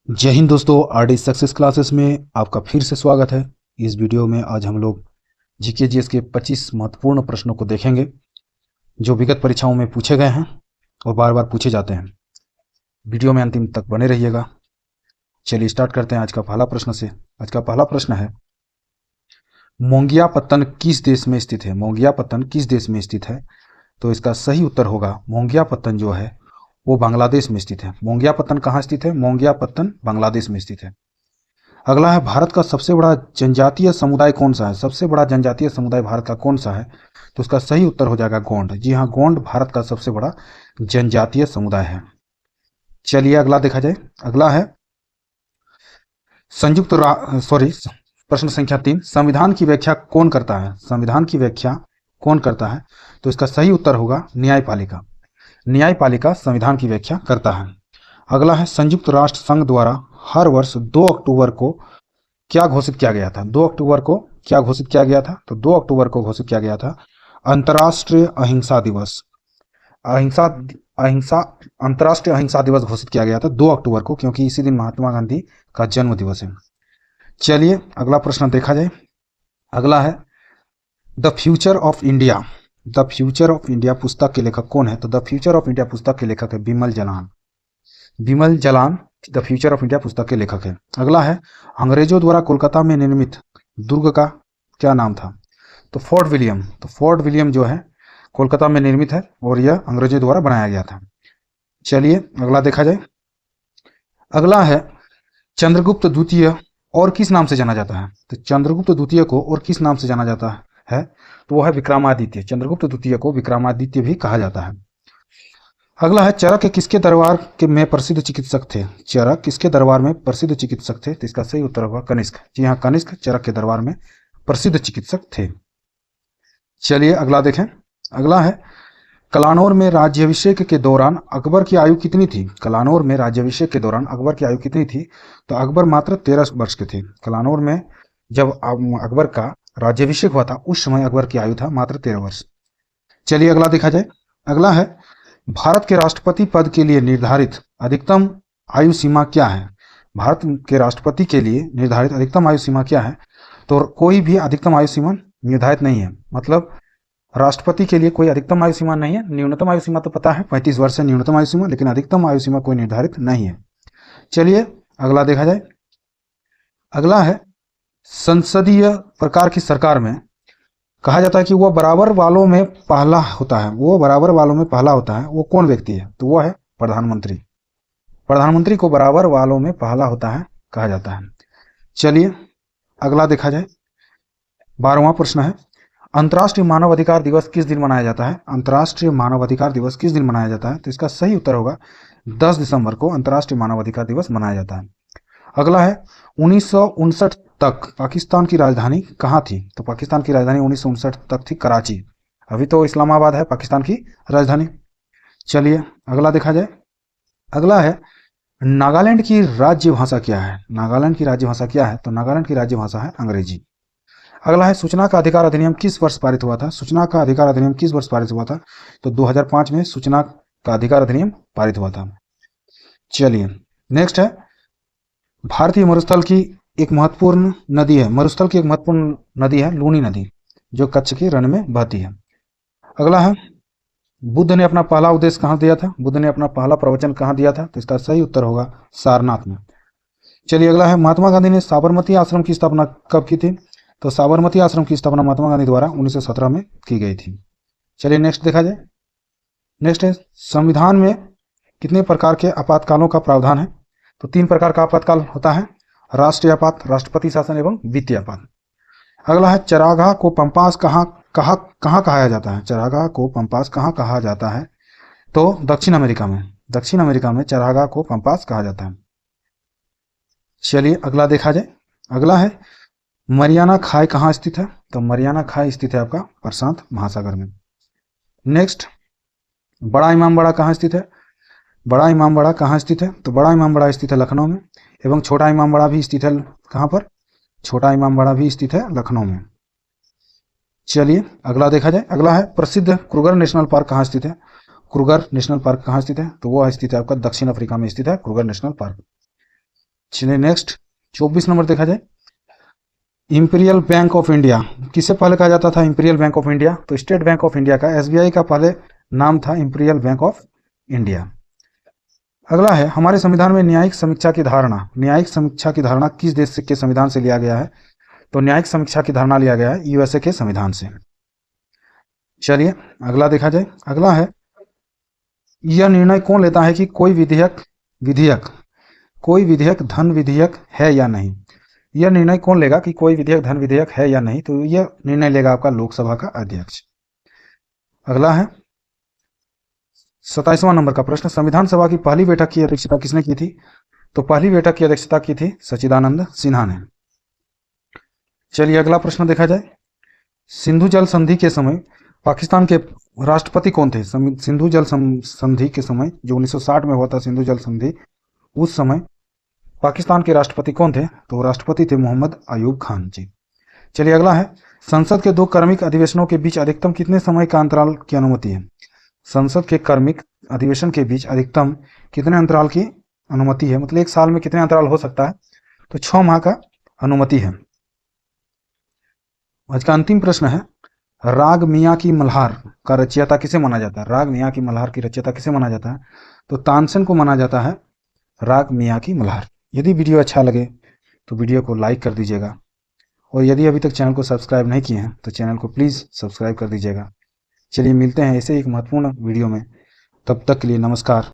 जय हिंद दोस्तों, RD success classes में आपका फिर से स्वागत है। इस वीडियो में आज हम लोग जीके जीएस के 25 महत्वपूर्ण प्रश्नों को देखेंगे जो विगत परीक्षाओं में पूछे गए हैं और बार बार पूछे जाते हैं। वीडियो में अंतिम तक बने रहिएगा। चलिए स्टार्ट करते हैं आज का पहला प्रश्न से। आज का पहला प्रश्न है, मोंगियापत्तन किस देश में स्थित है? मोंगियापत्तन किस देश में स्थित है? तो इसका सही उत्तर होगा मोंगियापत्तन जो है वो बांग्लादेश में स्थित है। मोंगियापत्तन कहाँ स्थित है? मोंगियापत्तन बांग्लादेश में स्थित है। अगला है, भारत का सबसे बड़ा जनजातीय समुदाय कौन सा है? सबसे बड़ा जनजातीय समुदाय भारत का कौन सा है? तो उसका सही उत्तर हो जाएगा गोंड। जी हाँ, गोंड भारत का सबसे बड़ा जनजातीय समुदाय है। चलिए अगला देखा जाए। अगला है प्रश्न संख्या 3, संविधान की व्याख्या कौन करता है? संविधान की व्याख्या कौन करता है? तो इसका सही उत्तर होगा न्यायपालिका। न्यायपालिका संविधान की व्याख्या करता है। अगला है, संयुक्त राष्ट्र संघ द्वारा हर वर्ष 2 अक्टूबर को क्या घोषित किया गया था? 2 अक्टूबर को क्या घोषित किया गया था? तो 2 अक्टूबर को घोषित किया गया था अंतर्राष्ट्रीय अहिंसा दिवस। अंतर्राष्ट्रीय अहिंसा दिवस घोषित किया गया था 2 अक्टूबर को, क्योंकि इसी दिन महात्मा गांधी का जन्म दिवस है। चलिए अगला प्रश्न देखा जाए। अगला है, the future of India. The future of India पुस्तक के लेखक कौन है? तो द फ्यूचर ऑफ इंडिया पुस्तक के लेखक है Bimal Jalan. Bimal Jalan the future of India पुस्तक के लेखक है। अगला है, अंग्रेजों द्वारा कोलकाता में निर्मित दुर्ग का क्या नाम था? तो फोर्ट विलियम। तो फोर्ट विलियम जो है कोलकाता में निर्मित है और यह अंग्रेजों द्वारा बनाया गया था। चलिए अगला देखा जाए। अगला है, चंद्रगुप्त द्वितीय और किस नाम से जाना जाता है? तो चंद्रगुप्त द्वितीय को और किस नाम से जाना जाता है? तो वह है विक्रमादित्य। चंद्रगुप्त द्वितीय को विक्रमादित्य भी कहा जाता है। अगला है, चरक किसके दरबार के में प्रसिद्ध चिकित्सक थे? चरक किसके दरबार में प्रसिद्ध चिकित्सक थे? तो इसका सही उत्तर होगा कनिष्क। जी हाँ, कनिष्क चरक के दरबार में प्रसिद्ध चिकित्सक थे। चलिए अगला देखें। अगला है, कलानौर में राज्याभिषेक के दौरान अकबर की आयु कितनी थी? कलानौर में राज्याभिषेक के दौरान अकबर की आयु कितनी थी? तो अकबर मात्र 13 वर्ष के थे। कलानौर में जब अकबर का राज्याभिषेक हुआ था उस समय अकबर की आयु था मात्र 13 वर्ष। चलिए अगला देखा जाए। अगला है, भारत के राष्ट्रपति पद के लिए निर्धारित अधिकतम आयु सीमा क्या है? भारत के राष्ट्रपति के लिए निर्धारित अधिकतम आयु सीमा क्या है? तो कोई भी अधिकतम आयु सीमा निर्धारित नहीं है। मतलब राष्ट्रपति के लिए कोई अधिकतम आयु सीमा नहीं है। न्यूनतम आयु सीमा तो पता है 35 वर्ष है न्यूनतम आयु सीमा, लेकिन अधिकतम आयु सीमा कोई निर्धारित नहीं है। चलिए अगला देखा जाए। अगला है, संसदीय प्रकार की सरकार में कहा जाता है कि वह बराबर वालों में पहला होता है। वो बराबर वालों में पहला होता है, वो कौन व्यक्ति है? तो वो है प्रधानमंत्री। प्रधानमंत्री को बराबर वालों में पहला होता है कहा जाता है। चलिए अगला देखा जाए। 12वां प्रश्न है, अंतर्राष्ट्रीय मानव अधिकार दिवस किस दिन मनाया जाता है? अंतर्राष्ट्रीय मानव अधिकार दिवस किस दिन मनाया जाता है? तो इसका सही उत्तर होगा 10 दिसंबर को अंतर्राष्ट्रीय मानव अधिकार दिवस मनाया जाता है। अगला है, 1959 तक पाकिस्तान की राजधानी कहाँ थी? तो पाकिस्तान की राजधानी 1959 तक थी कराची। अभी तो इस्लामाबाद है पाकिस्तान की राजधानी। चलिए अगला देखा जाए। अगला है, नागालैंड की राज्य भाषा क्या है? नागालैंड की राज्य भाषा क्या है? तो नागालैंड की राज्य भाषा है अंग्रेजी। अगला है, सूचना का अधिकार अधिनियम किस वर्ष पारित हुआ था? सूचना का अधिकार अधिनियम किस वर्ष पारित हुआ था? तो 2005 में सूचना का अधिकार अधिनियम पारित हुआ था। चलिए नेक्स्ट है, भारतीय मरुस्थल की एक महत्वपूर्ण नदी है। मरुस्थल की एक महत्वपूर्ण नदी है लूनी नदी, जो कच्छ के रण में बहती है। अगला है, बुद्ध ने अपना पहला उपदेश कहाँ दिया था? बुद्ध ने अपना पहला प्रवचन कहाँ दिया था? तो इसका सही उत्तर होगा सारनाथ में। चलिए अगला है, महात्मा गांधी ने साबरमती आश्रम की स्थापना कब की थी? तो साबरमती आश्रम की स्थापना महात्मा गांधी द्वारा 1917 में की गई थी। चलिए नेक्स्ट देखा जाए। नेक्स्ट है, संविधान में कितने प्रकार के आपातकालों का प्रावधान है? तो 3 प्रकार का आपातकाल होता है, राष्ट्रीय आपात, राष्ट्रपति शासन एवं वित्तीय आपात। अगला है, चरागाह को पंपास कहाँ कहा जाता है? चरागाह को पंपास कहाँ कहा जाता है? तो दक्षिण अमेरिका में। दक्षिण अमेरिका में चरागाह को पंपास कहा जाता है। चलिए अगला देखा जाए। अगला है, मरियाना खाई कहाँ स्थित है? तो मरियाना खाई स्थित है आपका प्रशांत महासागर में। नेक्स्ट, बड़ा इमामबाड़ा कहाँ स्थित है? बड़ा इमामबाड़ा कहाँ स्थित है? तो बड़ा इमामबाड़ा स्थित है लखनऊ में, एवं छोटा इमामबाड़ा भी स्थित है कहाँ पर? छोटा इमामबाड़ा भी स्थित है लखनऊ में। चलिए अगला देखा जाए। अगला है, प्रसिद्ध क्रूगर नेशनल पार्क कहाँ स्थित है? क्रूगर नेशनल पार्क कहाँ स्थित है? तो वो स्थित है आपका दक्षिण अफ्रीका में स्थित है क्रूगर नेशनल पार्क। चलिए नेक्स्ट 24 नंबर देखा जाए। इंपीरियल बैंक ऑफ इंडिया किसे पहले कहा जाता था? Imperial bank of India. तो स्टेट बैंक ऑफ इंडिया का, एसबीआई का पहले नाम था इंपीरियल बैंक ऑफ इंडिया। अगला है, हमारे संविधान में न्यायिक समीक्षा की धारणा, न्यायिक समीक्षा की धारणा किस देश के संविधान से लिया गया है? तो न्यायिक समीक्षा की धारणा लिया गया है यूएसए के संविधान से। चलिए अगला देखा जाए। अगला है, यह निर्णय कौन लेता है कि कोई विधेयक धन विधेयक है या नहीं? यह निर्णय कौन लेगा कि कोई विधेयक धन विधेयक है या नहीं? तो यह निर्णय लेगा आपका लोकसभा का अध्यक्ष। अगला है 27वां नंबर का प्रश्न, संविधान सभा की पहली बैठक की अध्यक्षता किसने की थी? तो पहली बैठक की अध्यक्षता की थी सच्चिदानंद सिन्हा ने। चलिए अगला प्रश्न देखा जाए। सिंधु जल संधि के समय पाकिस्तान के राष्ट्रपति कौन थे? सिंधु जल संधि के समय जो 1960 में हुआ था सिंधु जल संधि, उस समय पाकिस्तान के राष्ट्रपति कौन थे? तो राष्ट्रपति थे मोहम्मद अयूब खान जी। चलिए अगला है, संसद के 2 क्रमिक अधिवेशनों के बीच अधिकतम कितने समय का अंतराल की अनुमति है? संसद के क्रमिक अधिवेशन के बीच अधिकतम कितने अंतराल की अनुमति है? मतलब एक साल में कितने अंतराल हो सकता है? तो 6 माह का अनुमति है। आज का अंतिम प्रश्न है, राग मियाँ की मल्हार का रचयिता किसे माना जाता है? राग मियाँ की मल्हार की रचयिता किसे माना जाता है? तो तानसेन को माना जाता है राग मियाँ की मल्हार। यदि वीडियो अच्छा लगे तो वीडियो को लाइक कर दीजिएगा, और यदि अभी तक चैनल को सब्सक्राइब नहीं किए हैं तो चैनल को प्लीज़ सब्सक्राइब कर दीजिएगा। चलिए मिलते हैं ऐसे एक महत्वपूर्ण वीडियो में, तब तक के लिए नमस्कार।